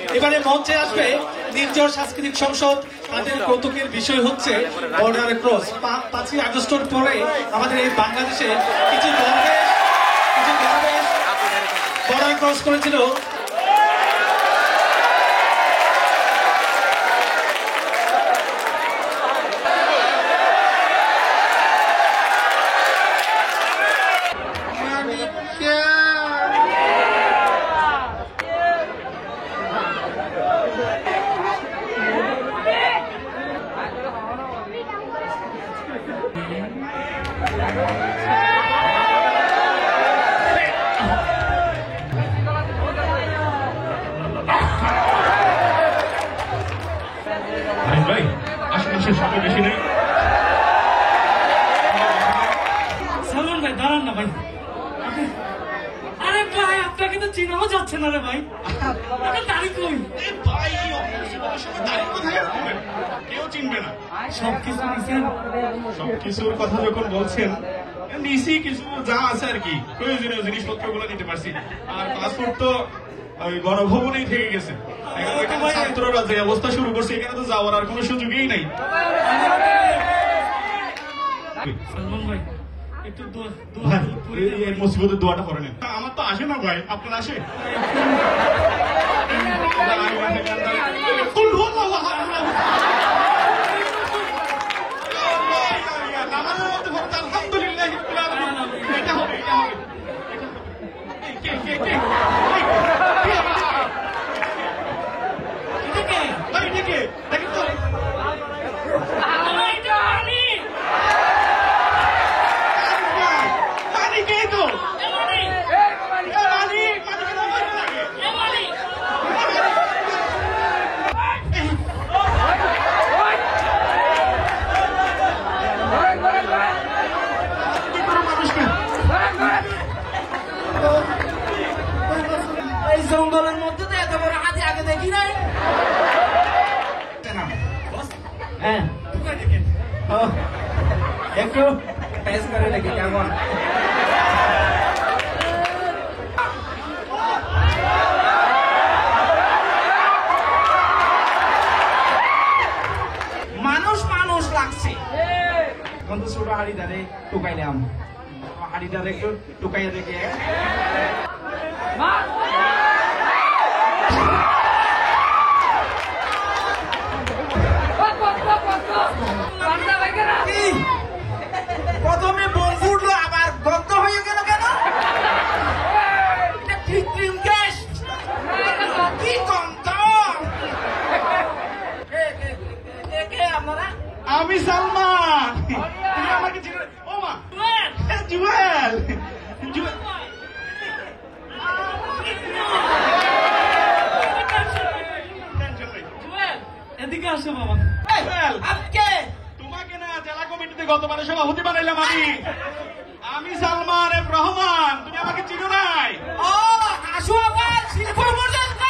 এবারে মঞ্চে আসবে নির্ঝর সাংস্কৃতিক সংসদ। তাদের কৌতুকের বিষয় হচ্ছে বর্ডার ক্রস। 5ই আগস্টের পরে আমাদের এই বাংলাদেশে কিছু দরবেশ বর্ডার ক্রস করেছিল। সালমান ভাই দাঁড়ান না ভাই। আরে ভাই আপনাকে তো চিনাও যাচ্ছে না রে ভাই। দাঁড়ি কই কেউ চিনবে না। সবকিছু নিছেন, সবকিছুর কথা যখন বলছেন নিছি, কিছু যা আছে আর কি প্রয়োজনীয় জিনিসপত্র গুলো নিতে পারছি। আর পাসপোর্ট তো ওই গণভবনেই থেকে গেছে। ছাত্ররা যে অবস্থা শুরু করছে এখানে তো যাওয়ার আর কোনো সুযোগই নাই। সালমান ভাই একটু এই মুসিবতের দোয়াটা করে নেন। আমার তো আসে না ভাই, আপনার আসে? এই জঙ্গলের মধ্যে তো এত বড় হাতি আগে দেখি নাই। হ্যাঁ একটু টেস্ট করে দেখি কেমন। মানুষ মানুষ লাগছে। এখন তো ছোট হাড়িটারে টুকাইলাম, হাড়িটারে একটু টুকাইয়া দেখে প্রথমে বোম ফুটলো আবার বন্ধ হয়ে গেল কেন? কৃত্রিম গ্যাস কি গন্ধ! আপনারা আমি সালমান। তুমি আমাকে চিনো? ও মা, জুয়েল। এদিকে আসো বাবা। আজকে তোমাকে না জেলা কমিটিতে গতবারে সভাপতি বানাইলাম আমি সালমান এফ রহমান। তুমি আমাকে চিনো নাই? ও আসো আবার শিল্প পর্যন্ত।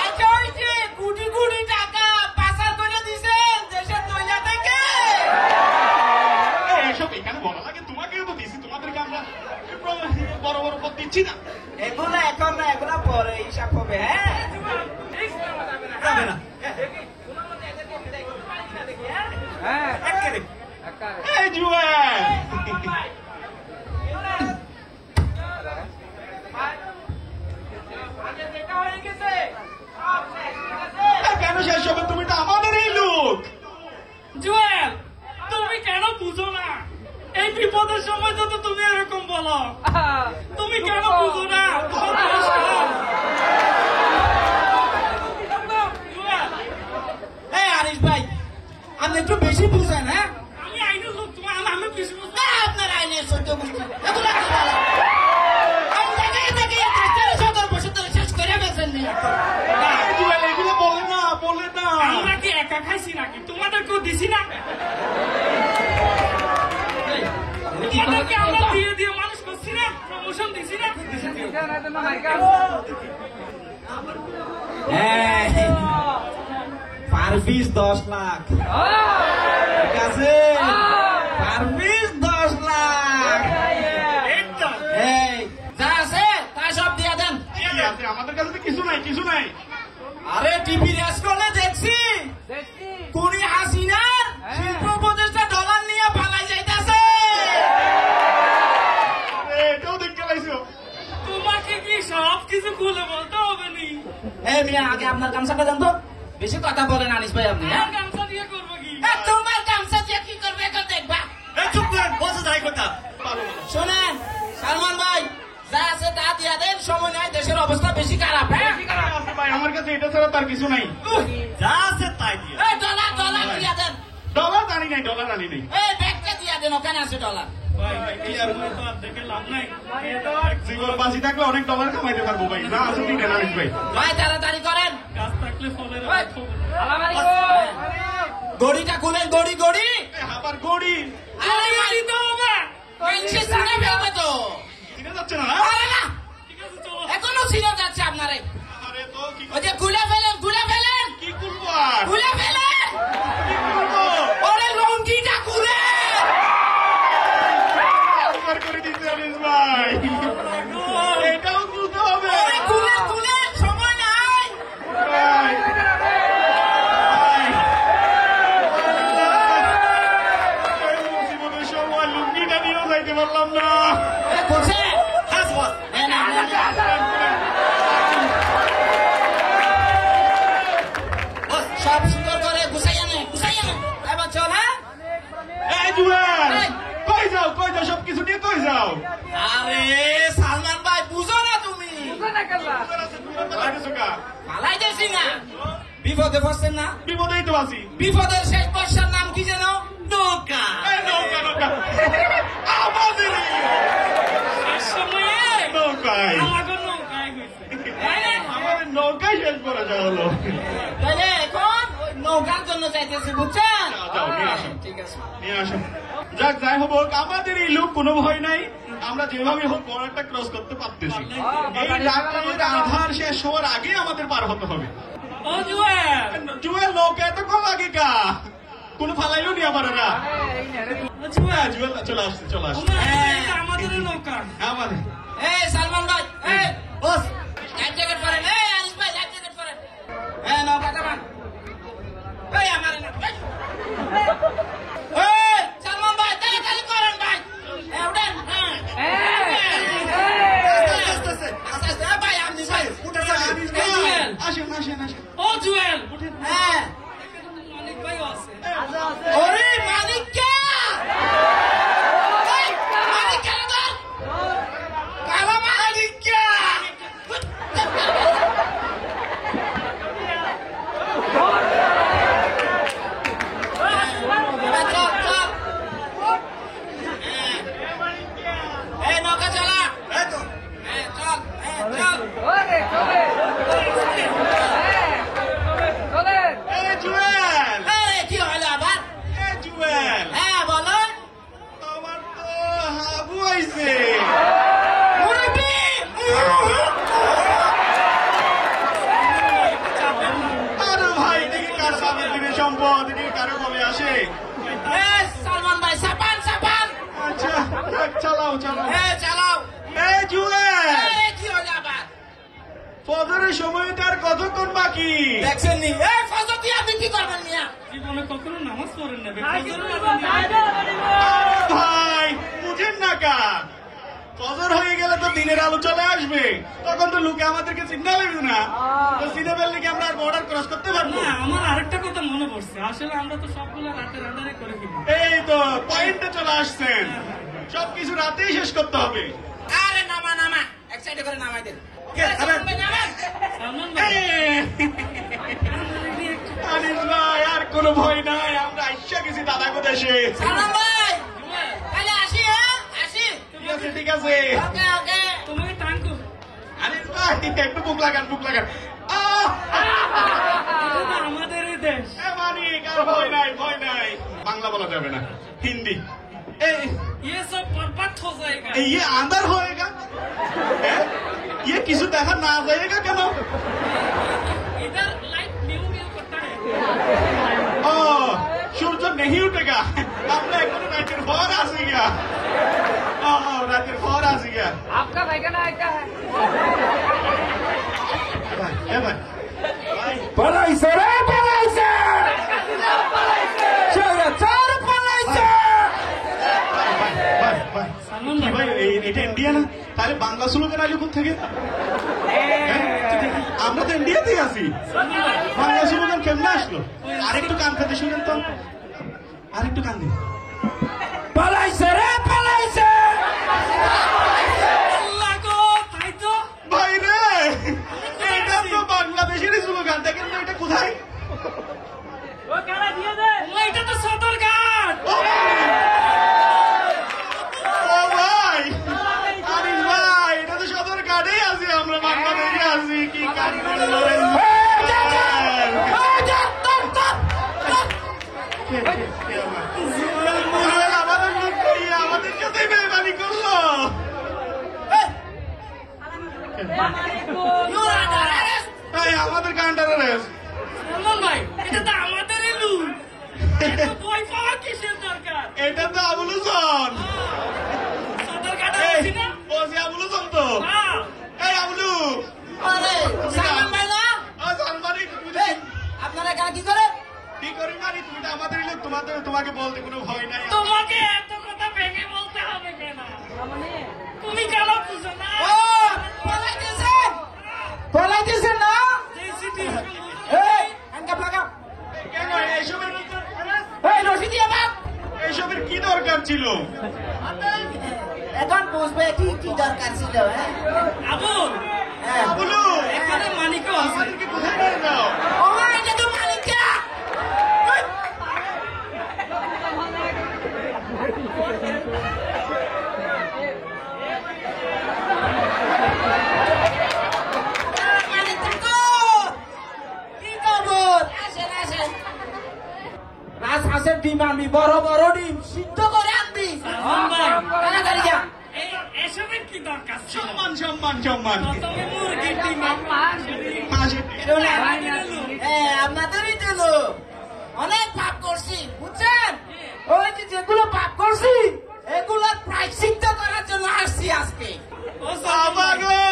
আচ্ছা ওই যে কোটি কোটি টাকা পাচার করে দিছেন দেশের তৈলা থেকে। এসব এখানে বলা লাগে, তোমাকেও তো দিছি। তোমাদেরকে আমরা বড় বড় পদ দিচ্ছি না। এগুলা এখন না, এগুলা পরে হিসাব হবে। হ্যাঁ যাবে না। এই জুয়েল, কেন শেষ হবে? তুমি তো আমাদেরই লোক। জুয়েল তুমি কেন বুঝো না? এই বিপদের সময় তো তুমি এরকম বলো। তুমি কেন বুঝো না? তোমার দোষ না। এই আরিফ ভাই আপনি একটু বেশি বুঝেন। হ্যাঁ আমি আইনের লোক, তোমার আমি বেশি বুঝি। আপনার আইনের সহ্য বুঝতে এগুলা কি বলা? আমি দেখে দেখে দেশের সদর বসে ধরে শেষ করে গেছেন নি। জুয়েল এগুলো বলে না, বলে না। আমরা কি একা খাইছি নাকি? তোমাদেরকেও দিছি না? তোমাদেরকে আমরা দিয়ে দিয়ে মানুষ করছি না? প্রমোশন দিছি না? পারভিস 10 লাখ। ঠিক আছে, পারভিস 10 লাখ। এই যা আছে তা সব দিয়ে আছে আমাদের কাছে তো কিছু নাই কিছু নাই। আরে টিভি রেস করলে দেখছি কুড়ি হাসিনার শিল্প উপদেষ্টা ডলার নিয়ে পালাই যাইতাছে। এটাও দেখতে পাইছো? তোমাকে কি সব কিছু খুলে বলতে হবে নি? এই মিয়া আগে আপনার গামছাটা দেন তো, বেশি কথা বলেন আনিস ভাই আপনি। আমার গামছা দিয়ে করবো কি? তোমার গামছা দিয়ে কি করবে এখন দেখবা। চুপ করেন, বসে যাই কথা। শোনেন সালমান ভাই, যা আছে তা দিয়া দেন, সময় নাই, দেশের অবস্থা বেশি খারাপ। হ্যাঁ আছে ভাই, আমার কাছে এটা ছাড়া তার কিছু নাই। যা আছে তাই দিয়ে। এই ডলার ডলার দিয়া দেন। ডলার আনি নাই, ডলার আনি নাই। এই ব্যাগটা দিয়া দেন, ওখানে আছে ডলার। ভাই ভাই কি আর তো আর দেখে লাভ নাই। জীবন বাঁচি থাকলে অনেক ডলার কামাইতে পারবো ভাই। না আছে ঠিক না আনিস ভাই। ভাই তাড়াতাড়ি করেন। গাছ থাকলে ফলের ওই, গড়িটা খুলেন, গড়ি গড়ি। আবার গড়ি আরে ভাই তো হবে, মাইনসে সামনে ফেলবে তো। চিনে যাচ্ছে না? আরে না, ঠিক আছে চলো। এখনো ছিল যাচ্ছে আপনারে। আরে তো কি ওই যে খুলে ফেলেন, খুলে ফেলেন, কি করবো আর? খুলে ফেলেন। কি করবো? ওরে লঙ্কিটা খুলে। উপকার করে দিতে আনিস ভাই। এটাও তুলতে হবে ওরে খুলে খুলে, সময় নাই। ভাই। ভাই, মুসিবতের সময় লুঙ্গিটা নিয়েও যাইতে পারলাম না। এ খুলছে। এ না, না, না। সব সুন্দর করে গুছাইয়া নে, গুছাইয়া নে। এবার চল। হ্যাঁ এই জুয়েল, কই যাও কই যাও, সবকিছু নিয়ে কই যাও? আরে সালমান ভাই, বুঝো না তুমি? পালাই যাচ্ছি না, বিপদে পড়ছেন না? বিপদেই তো আছি। বিপদের শেষ বর্ষার নাম কি যেন? নৌকা। এই নৌকা নৌকা আমাদের শেষ সময়ে নৌকায় আমাকে নৌকায় হয়েছে। আমাদের নৌকায় শেষ করে যাওয়া হলো। তাহলে এখন ওই নৌকার জন্য চাইতেছি, বুঝছেন? যাও, নিয়ে আসো। ঠিক আছে। নিয়ে আসো। যাক যাই হোক, আমাদের এই লোক কোনো ভয় নাই। আমরা যেভাবে হোক বর্ডারটা ক্রস করতে পারতেছি। এই রাতের আধার শেষ হওয়ার আগে আমাদের পার হতে হবে। ও জুয়েল, জুয়েল নৌকা এত কম আগে কা কোনো ফালাইলো নি আমার এরা। ও জুয়েল, জুয়েল চলে আসছে চলে আসছে এটা আমাদের নৌকা। আমাদের। এই সালমান ভাই, এই বস, লাইফ জ্যাকেট পরেন। এই আনিস ভাই, লাইফ জ্যাকেট পরেন। এই নৌকা চালান। এই আমার না। এই সালমান ভাই, তাড়াতাড়ি করেন ভাই। এই উঠেন। আস্তে আস্তে, আস্তে আস্তে। ভাই আনিস ভাই, উঠেন। জুয়েল, আসেন আসেন আসেন। ও জুয়েল, হ্যাঁ। অনেক ভাইও আছে। ওরে মালিককে! এই, মালিককে না ধর! কালা মালিককে! চল, চল। এই নৌকা চালা। চল, চল। এই জুয়েল, এই, কি হলো আবার? এই জুয়েল, হ্যাঁ বলো। আমার তো হাবু আইছে। মুরব্বি! আরে ভাই, দেখি কার সামনের দিনে সম্পদ, দেখি কারো কবে আসে। এই, সালমান ভাই, সাপান, সাপান। আচ্ছা যাক, চালাও চালাও। এই, চালাও। এই জুয়েল, এই, কি হলো আবার? ফজরের সময়টা আর কতক্ষণ বাকি? দেখছেন নি? এই, ফজর দিয়ে আপনি কি করবেন মিয়া? জীবনে কখনো নামাজ পড়েন না। ভাই বুঝেন না কা, ফজর হয়ে গেলে তো দিনের আলো চলে আসবে, তখন তো লোকে আমাদেরকে সিগন্যাল দিবে না। তো সিগন্যাল লিখে আমরা আর বর্ডার ক্রস করতে পারবো না, আমার আরেকটা কথা মনে পড়ছে। আসলে আমরা তো সবগুলো রাতের আন্ডারে করে ফেলি। এই তো পয়েন্টে চলে আসছেন, সবকিছু রাতেই শেষ করতে হবে। আরে নামা, নামা। এক সাইডে করে নামাই দেন। নামেন। নামেন। সালমান ভাই, আনিস ভাই, আর কোনো ভয় নাই, আমরা আইসা গেছি দাদাগো দেশে। সালমান ভাই, তাহলে আসি, হ্যাঁ? আসি। ঠিক আছে ঠিক আছে। ওকে, ওকে। তোমাকে টাঙ্কু। আনিস ভাই, একটু বুক লাগান বুক লাগান। আহ! এটা তো আমাদেরই দেশ। এ মানিক, আর ভয় নাই ভয় নাই। বাংলা বলা যাবে না, হিন্দি। ये सब बर्बाद हो जाएगा। ये अंदर होएगा, ये किसी देखा ना जाएगा क्या? इधर लाइट न्यू न्यू करता है। सूरज नहीं उठेगा, आपने एक रातेर भर आ गया। रातेर भर आ गया। आपका भाई का नाम क्या है? এ ভাই পালাইছে রে পালাইছে স্বৈরাচার পালাইছে সালমান কি ভাই ভাই এটা ইন্ডিয়া না? তাহলে বাংলা স্লোগান আইলো কোথা থেকে? আমরা তো ইন্ডিয়াতেই আছি, বাংলা স্লোগান কেমনে আসলো? আরেকটু কান খাতে শুনেন তো, আরেকটু কান দিন। পালাইছে রে পালাইছে আল্লাহ গো, তাই তো ভাই রে, এটা তো বাংলাদেশেরই স্লোগান, দেখেন তো এটা কোথায়? এটা তো সদরঘাট। ও ভাই, আরিফ ভাই, এটা তো সদরঘাটেই আছি, আমরা বাংলাদেশে আছি। কি কান করলো রে? মুরুল আমাদের লোক করিয়ে আমাদের সাথেই বেইমানি করলো। এই আমাদের কান্ডার রেস্ট। সালমান ভাই, এটা তো আমাদেরই লুক। ভয় পাওয়া কিসের দরকার? এটা তো আবুল হোসেন। সদরঘাটে এই, আছি না? ও সে আবুল হোসেন তো। হ্যাঁ। এই আবুলু, আরে সালমান ভাই না ও সালমানি, তুমি এই, আপনারা এখানে কি করে? কি করি মানে? তুমি তো আমাদের লোক, তোমাকে বলতে কোনো ভয় নাই। তোমাকে এত কথা ভেঙে বলতে হবে কেন? তুমি কেন বুঝো না? ও পালাইতেছেন পালাইতেছেন না এই হ্যান্ডকাপ লাগাও কেন এইসবের এই রশি দিয়ে বাপ এইসবের কি দরকার ছিল? এখন বুঝবে কি কি দরকার ছিল হ্যাঁ আবুল, হ্যাঁ আবুলু, এখানে মানিকও আছে। আমাদেরকে কোথায় নিয়ে যাও? ও এটা তো মালিকা রাজহাঁসের ডিম আনবি, বড় বড় ডিম সিদ্ধ করে আনবি। সালমান ভাই, তাড়াতাড়ি যা। এসবের কি দরকার ছিল? সম্মান সম্মান সম্মান। প্রথমে মুরগির ডিম, হাসি। আপনাদেরই তো লোক। অনেক পাপ করছি বুঝছেন, ওই যে যেগুলো পাপ করছি এগুলো প্রায়শ্চিত্ত করার জন্য আসছি আজকে। ও সালমান ভাই, বাবা গো,